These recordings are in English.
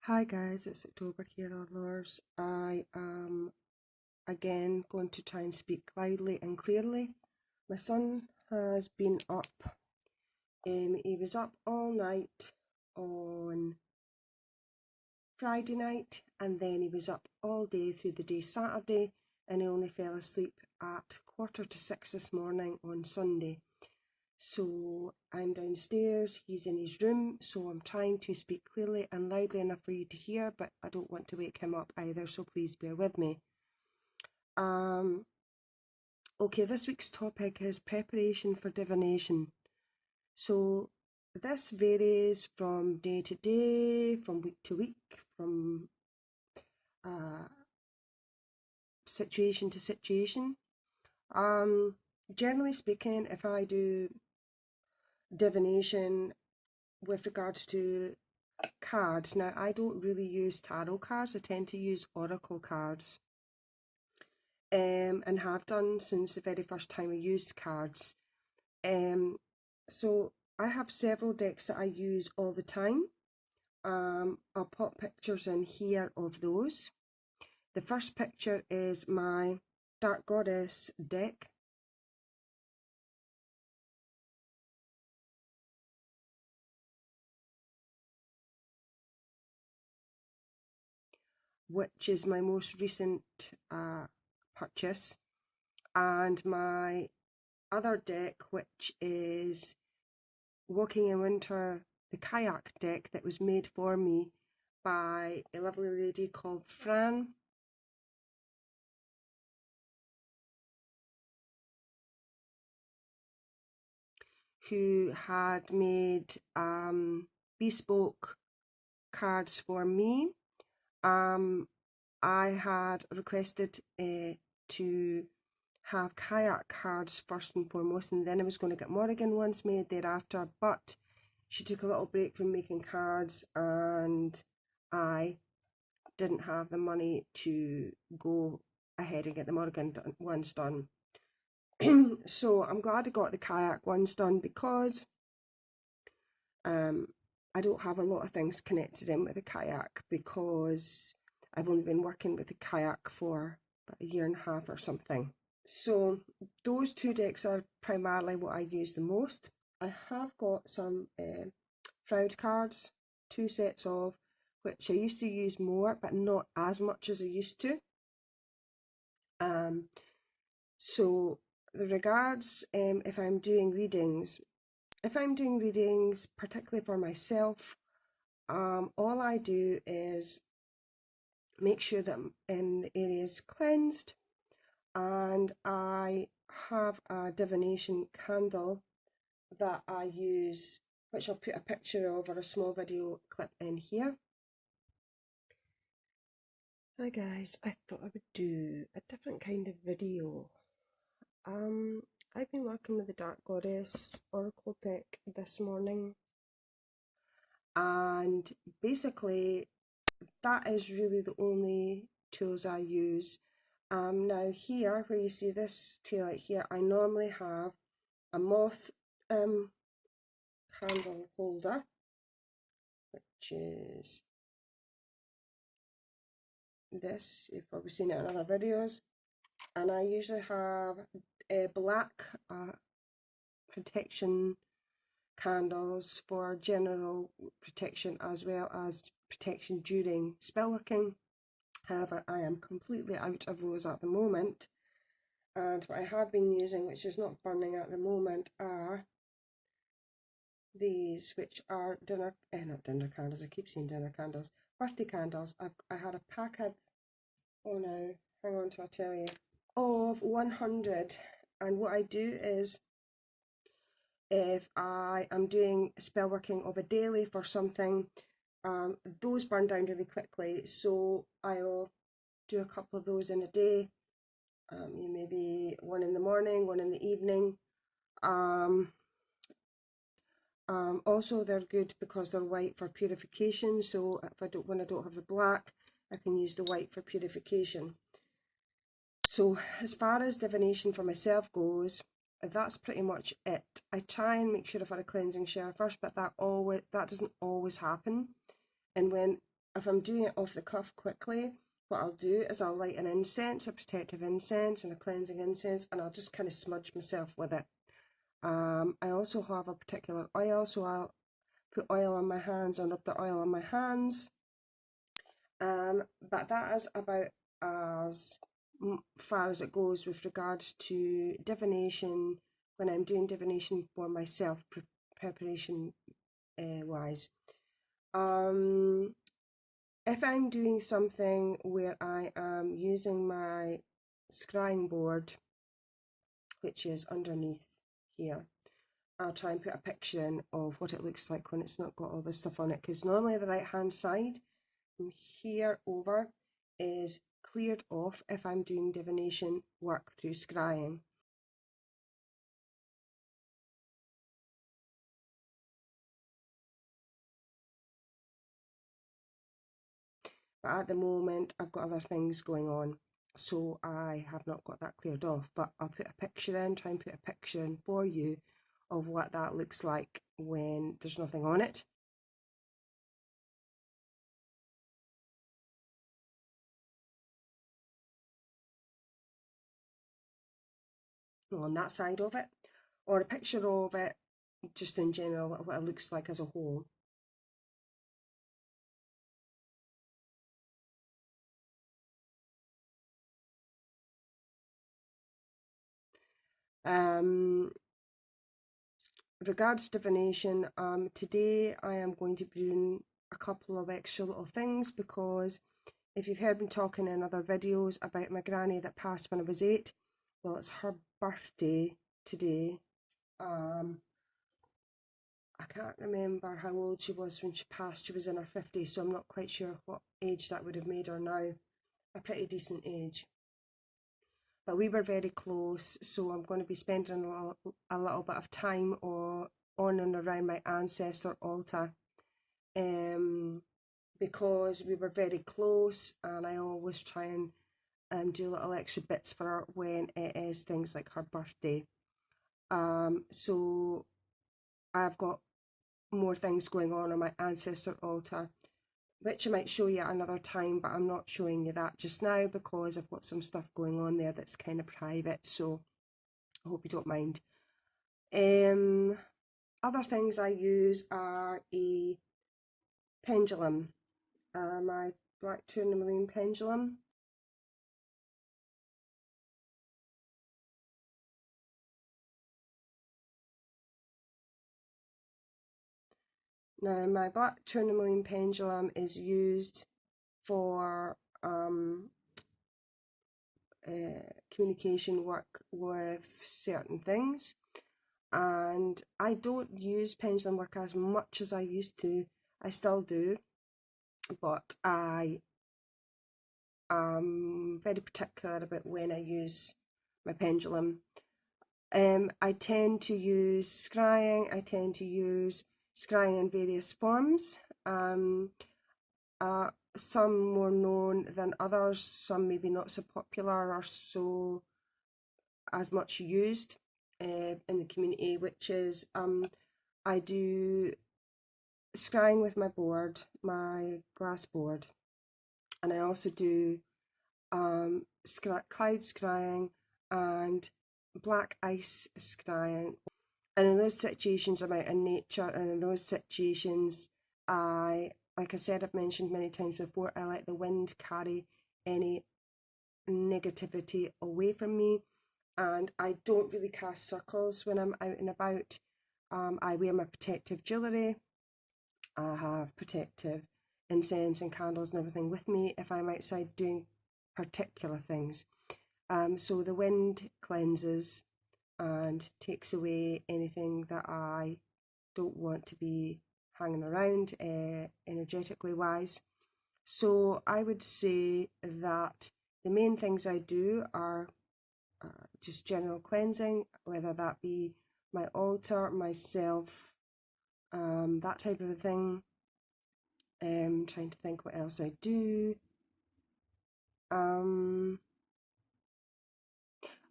Hi guys, it's October here on Lars. I am again going to try and speak loudly and clearly. My son has been up. He was up all night on Friday night, and then he was up all day through the day Saturday, and he only fell asleep at 5:45 this morning on Sunday. So I'm downstairs, he's in his room, so I'm trying to speak clearly and loudly enough for you to hear, but I don't want to wake him up either, so please bear with me. Okay, this week's topic is preparation for divination. So this varies from day to day, from week to week, from situation to situation. Generally speaking, if I do divination with regards to cards, now I don't really use tarot cards. I tend to use oracle cards, and have done since the very first time I used cards. So I have several decks that I use all the time. I'll pop pictures in here of those. The first picture is my Dark Goddess deck. Which is my most recent purchase, and my other deck, which is Walking in Winter, the kayak deck that was made for me by a lovely lady called Fran. Who had made bespoke cards for me. I had requested to have kayak cards first and foremost, and then I was going to get Morrigan ones made thereafter, but she took a little break from making cards and I didn't have the money to go ahead and get the Morrigan ones done. So I'm glad I got the kayak ones done, because I don't have a lot of things connected in with the kayak, because I've only been working with the kayak for about a year and a half or something. So those two decks are primarily what I use the most. I have got some Froud cards, 2 sets of, which I used to use more, but not as much as I used to. So the regards, if I'm doing readings, particularly for myself, all I do is make sure that the area is cleansed, and I have a divination candle that I use, which I'll put a picture of or a small video clip in here. Hi guys, I thought I would do a different kind of video. I've been working with the Dark Goddess Oracle deck this morning, and basically that is really the only tools I use. Now here, where you see this taillight here, I normally have a moth candle holder, which is this. You've probably seen it in other videos. And I usually have a black protection candles for general protection as well as protection during spellworking. However, I am completely out of those at the moment, and what I have been using, which is not burning at the moment, are these, which are not dinner candles, I keep saying dinner candles, birthday candles. I had a packet, oh no, hang on till I tell you, of 100, and what I do is, if I am doing spell working of a daily for something, those burn down really quickly, so I'll do a couple of those in a day. Maybe one in the morning, one in the evening. Also they're good because they're white for purification, so when I don't have the black, I can use the white for purification. So as far as divination for myself goes, that's pretty much it. I try and make sure I've had a cleansing shower first, but that doesn't always happen. And when if I'm doing it off the cuff quickly, what I'll do is I'll light an incense, a protective incense and a cleansing incense, and I'll just kind of smudge myself with it. I also have a particular oil, so I'll put oil on my hands and rub the oil on my hands. But that is about as far as it goes with regards to divination, when I'm doing divination for myself, preparation wise. If I'm doing something where I am using my scrying board, which is underneath here, I'll try and put a picture in of what it looks like when it's not got all this stuff on it, because normally the right hand side from here over is cleared off if I'm doing divination work through scrying. But at the moment I've got other things going on, so I have not got that cleared off. But I'll put a picture in, try and put a picture in for you of what that looks like when there's nothing on it. On that side of it, or a picture of it just in general, what it looks like as a whole. Regards divination, today I am going to be doing a couple of extra little things, because if you've heard me talking in other videos about my granny that passed when I was 8, well, it's her birthday today. I can't remember how old she was when she passed. She was in her 50s, so I'm not quite sure what age that would have made her now. A pretty decent age. But we were very close, so I'm going to be spending a little bit of time on and around my ancestor altar, because we were very close, and I always try and do little extra bits for her when it is things like her birthday. So I've got more things going on my ancestor altar, which I might show you another time, but I'm not showing you that just now because I've got some stuff going on there that's kind of private, so I hope you don't mind. Other things I use are a pendulum, my black tourmaline pendulum. Now, my black tourmaline pendulum is used for communication work with certain things, and I don't use pendulum work as much as I used to. I still do, but I am very particular about when I use my pendulum. I tend to use scrying. I tend to use scrying in various forms. Some more known than others, some maybe not so popular or so as much used in the community, which is I do scrying with my board, my glass board, and I also do cloud scrying and black ice scrying. And in those situations, I'm out in nature, and in those situations, like I said, I've mentioned many times before, I let the wind carry any negativity away from me, and I don't really cast circles when I'm out and about. I wear my protective jewellery. I have protective incense and candles and everything with me if I'm outside doing particular things. So the wind cleanses and takes away anything that I don't want to be hanging around energetically wise. So I would say that the main things I do are just general cleansing, whether that be my altar, myself, that type of a thing. Trying to think what else I do.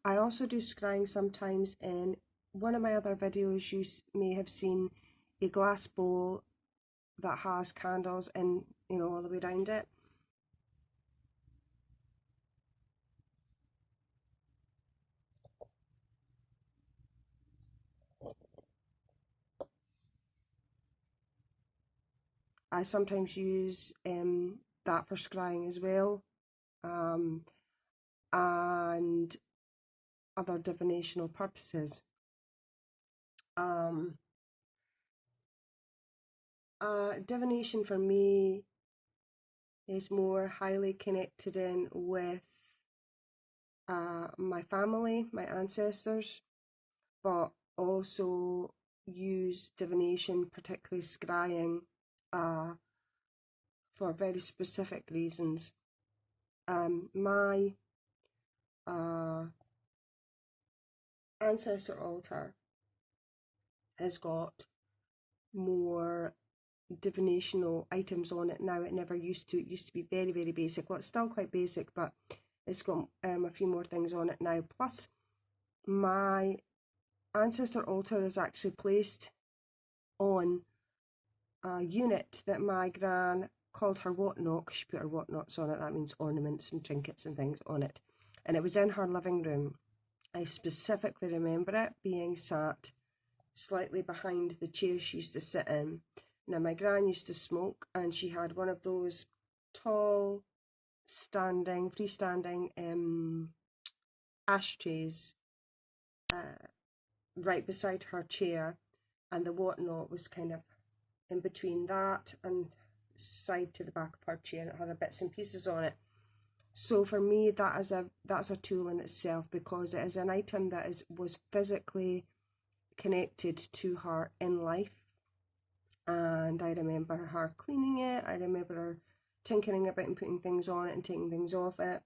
I also do scrying sometimes. In one of my other videos, you may have seen a glass bowl that has candles in, you know, all the way around it. I sometimes use that for scrying as well, and other divinational purposes. Divination for me is more highly connected in with my family, my ancestors, but also use divination, particularly scrying, for very specific reasons. My ancestor altar has got more divinational items on it now. It never used to. It used to be very, very basic. Well, it's still quite basic, but it's got a few more things on it now. Plus, my ancestor altar is actually placed on a unit that my gran called her whatnot, because she put her whatnots on it. That means ornaments and trinkets and things on it. And it was in her living room. I specifically remember it being sat slightly behind the chair she used to sit in. Now, my gran used to smoke, and she had one of those tall, freestanding ashtrays right beside her chair, and the whatnot was kind of in between that and side to the back of her chair, and it had her bits and pieces on it. So for me, that's a tool in itself, because it is an item that was physically connected to her in life. And I remember her cleaning it. I remember her tinkering about and putting things on it and taking things off it.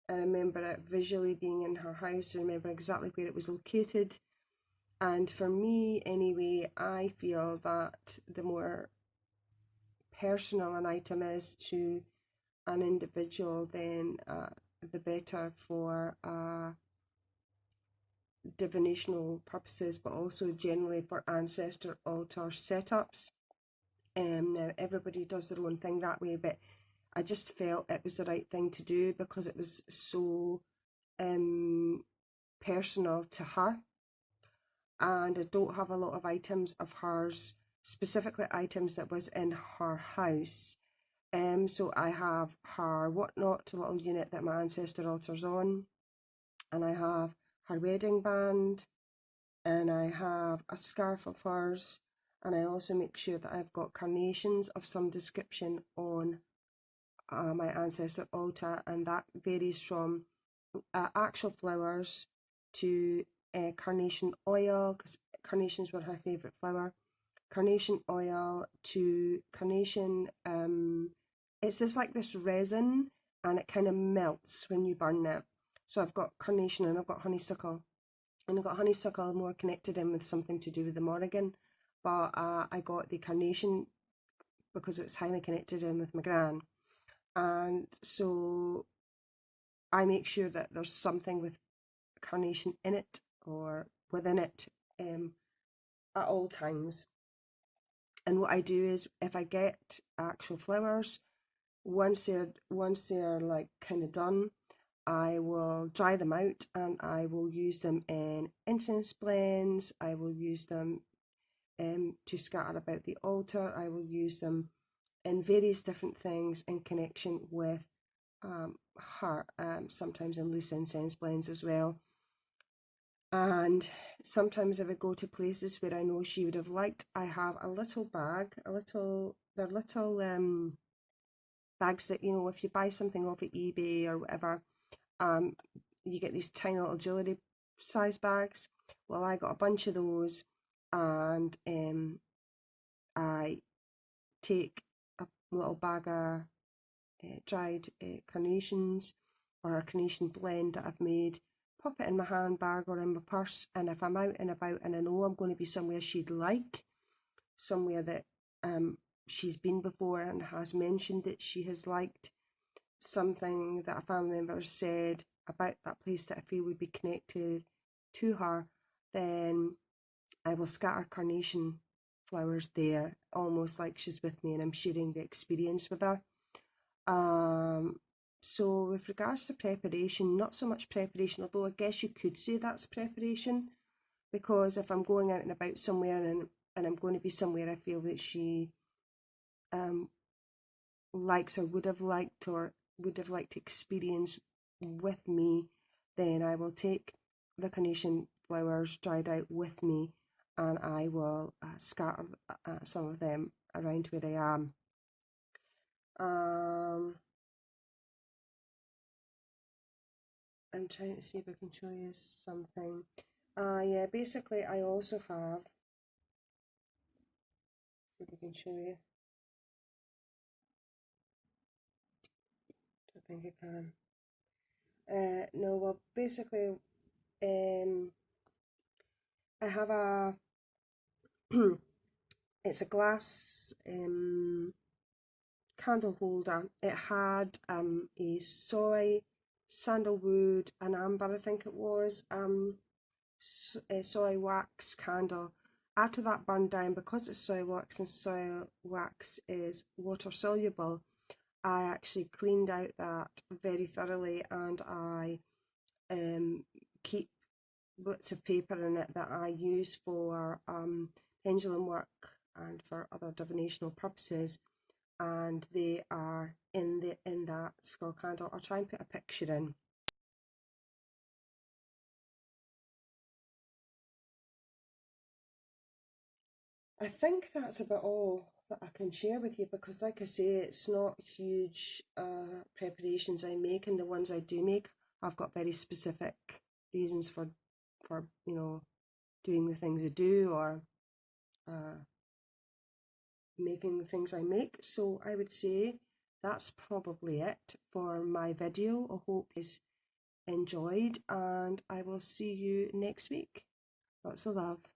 I remember it visually being in her house. I remember exactly where it was located. And for me, anyway, I feel that the more personal an item is to an individual, then the better for divinational purposes, but also generally for ancestor altar setups. Now, everybody does their own thing that way, but I just felt it was the right thing to do because it was so personal to her. And I don't have a lot of items of hers, specifically items that was in her house. So I have her whatnot little unit that my ancestor altar's on, and I have her wedding band, and I have a scarf of hers, and I also make sure that I've got carnations of some description on my ancestor altar, and that varies from actual flowers to carnation oil, because carnations were her favourite flower, carnation oil to carnation, it's just like this resin, and it kind of melts when you burn it. So I've got carnation and I've got honeysuckle. And I got honeysuckle more connected in with something to do with the Morrigan, but I got the carnation because it's highly connected in with my gran. And so I make sure that there's something with carnation in it or within it at all times. And what I do is, if I get actual flowers, once they're like kind of done, I will dry them out and I will use them in incense blends. I will use them to scatter about the altar. I will use them in various different things in connection with her, sometimes in loose incense blends as well. And sometimes if I go to places where I know she would have liked, I have a little bag, they're little bags that, you know, if you buy something off of eBay or whatever, you get these tiny little jewellery size bags. Well, I got a bunch of those, and I take a little bag of dried carnations or a carnation blend that I've made, pop it in my handbag or in my purse, and if I'm out and about and I know I'm going to be somewhere she'd like, somewhere that she's been before and has mentioned that she has liked, something that a family member said about that place that I feel would be connected to her, then I will scatter carnation flowers there, almost like she's with me and I'm sharing the experience with her. So with regards to preparation, not so much preparation, although I guess you could say that's preparation, because if I'm going out and about somewhere and I'm going to be somewhere I feel that she likes or would have liked to experience with me, then I will take the carnation flowers dried out with me, and I will scatter some of them around where I am. I'm trying to see if I can show you something. Yeah, basically I also have, see if I can show you. I don't think I can. No, well, basically, I have a, it's a glass candle holder. It had a soy, sandalwood, and amber, I think it was, soy wax candle. After that burned down, because it's soy wax and soy wax is water soluble, I actually cleaned out that very thoroughly, and I keep bits of paper in it that I use for pendulum work and for other divinational purposes, and they are in that skull candle. I'll try and put a picture in. I think that's about all that I can share with you, because like I say, it's not huge preparations I make, and the ones I do make, I've got very specific reasons for doing the things I do, or making the things I make. So I would say that's probably it for my video. I hope you enjoyed, and I will see you next week. Lots of love.